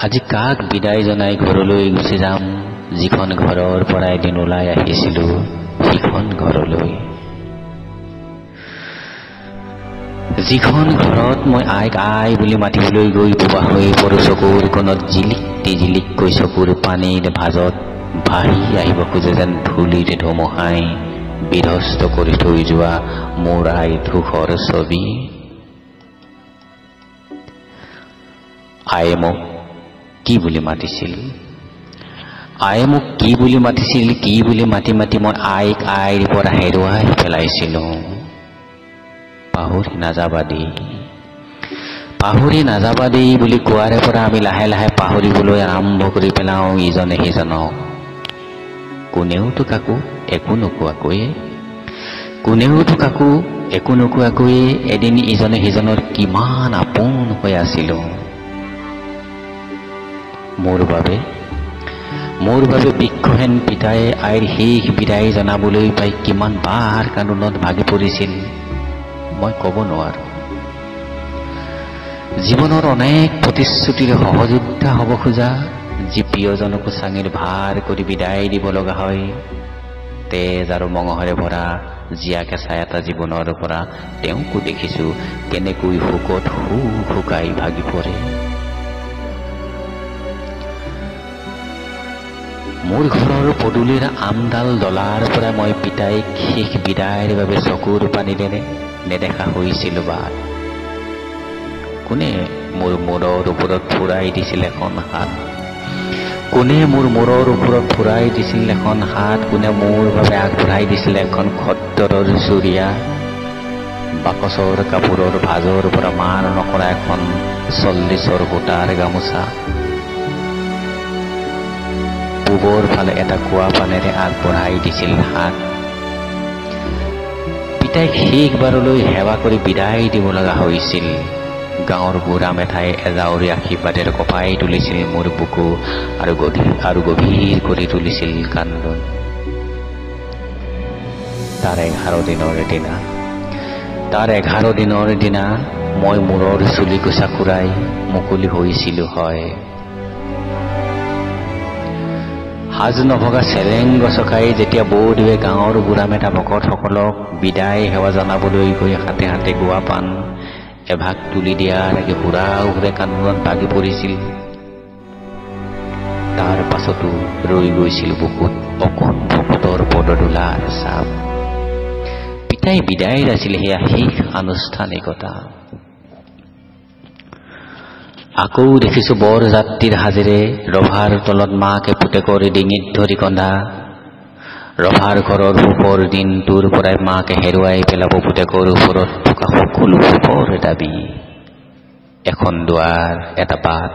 আজি কাক বিদায় জনাই ঘৰলৈ গুচি যাম যিখন ঘৰৰ পৰা এদিন ওলাই আহিছিলো সিখন ঘৰলৈ যিখন ঘৰত মই আইক আই বুলি মাতিবলৈ গৈ বোবা হৈ পৰো চকুৰ কোণত জিলিককৈ চকুৰ পানীৰ ভাজত ভাহি আহিব খোজে যেন ধূলিৰে ধুমুহাই বিধ্বস্ত কৰি থৈ যোৱা মোৰ আই ধূসৰ ছবি আয়ে মোক কি বুলি মাতিছিল আয়ে মোক কি বুলি মাতিছিল কি বুলি মাতি মাতি মই আইক আইৰ পৰা হেৰুৱাই পেলাইছিলো পাহৰি নাযাবা দেই বুলি কোৱাৰে পৰা আমি লাহে লাহে পাহৰিবলৈ আৰম্ভ কৰি পেলাওঁ ইজনে সিজনক কোনেওতো কাকো একো নোকোৱাকৈয়ে এদিন ইজনে সিজনৰ কিমান আপোন হৈ আছিলো মোৰ বাবে বৃক্ষহেন পিতায়ে আইৰ শেষ বিদায় জনাবলৈ পাই কিমান বাৰ কান্দোনত ভাগি পৰিছিল মই ক'ব নোৱাৰো জীৱনৰ অনেক প্ৰতিশ্ৰুতিৰে সহযোদ্ধা হ'ব খোজা যি প্ৰিয়জনকো চাঙিৰ ভাৰ কৰি বিদায় দিব লগা হয় তেজ আৰু মঙহেৰে ভৰা জীয়া কেঁচা এটা জীৱনৰ পৰা তেওঁকো দেখিছো কেনেকৈ শোকত শুকাই ভাগি পৰে মোৰ ঘৰৰ পদূলিৰ আমডাল ডলাৰ পৰা মই পিতাইক শেষ বিদায়ৰ বাবে চকুৰ পানীৰে নেদেখা হৈছিলো বাট কোনে মোৰ মূৰৰ ওপৰত ফুৰাই দিছিল এখন হাত কোনে মোৰ মূৰৰ ওপৰত ফুৰাই দিছিল এখন হাত কোনে মোৰ বাবে আগবঢ়াই দিছিল এখন খদ্দৰৰ চুৰিয়া বাকচৰ কাপোৰৰ ভাজৰ পৰা মাৰ নকৰা এখন 40ৰ গোটাৰ গামোচা পূবৰ ফালে এটা কুঁৱা পানেৰে আগবঢ়াই দিছিল হাত পিতাইক শেষবাৰলৈ সেৱা কৰি বিদায় দিব লগা হৈছিল গাঁৱৰ বুঢ়া মেঠাই এজাউৰি আশীৰ্বাদেৰে কঁপাই তুলিছিল মোৰ বুকু আৰু গভীৰ কৰি তুলিছিল কান্দোন তাৰ 11 দিনৰ দিনা মই মূৰৰ চুলি কোচা খুৰাই মুকলি হৈছিলো হয় সাজ নভগা চেলেং গছকাই যেতিয়া বৌদিৱে গাঁৱৰ বুঢ়া মেঠা ভকতসকলক বিদায় সেৱা জনাবলৈ গৈ হাতে হাতে গোৱা পাণ এভাগ তুলি দিয়াৰ আগে হুৰে কান্দোনত ভাগি পৰিছিল তাৰ পাছতো ৰৈ গৈছিল বুকুত অকণ ভকতৰ পদধূলাৰ ছাপ পিতাই বিদায় আছিল সেয়া শেষ আনুষ্ঠানিকতা আকৌ দেখিছো বৰ যাত্ৰীৰ হাজেৰে ৰভাৰ তলত মাকে পুতেকৰ ডিঙিত ধৰি কন্দা ৰভাৰ ঘৰৰ সুখৰ দিনটোৰ পৰাই মাকে হেৰুৱাই পেলাব পুতেকৰ ওপৰত থকা সকলো সুখৰ দাবী এখন দুৱাৰ এটা বাট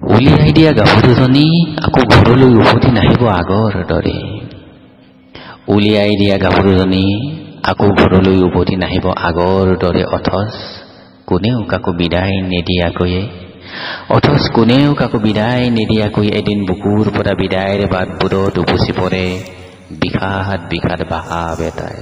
উলিয়াই দিয়া গাভৰুজনী আকৌ ঘৰলৈ উভতি নাহিব আগৰ দৰে অথচ কোনেও কাকো বিদায় নিদিয়াকৈ এদিন বুকুৰ পৰা বিদায়ৰ বাটবোৰত উপচি পৰে বিষাদ ভাৱ এটাই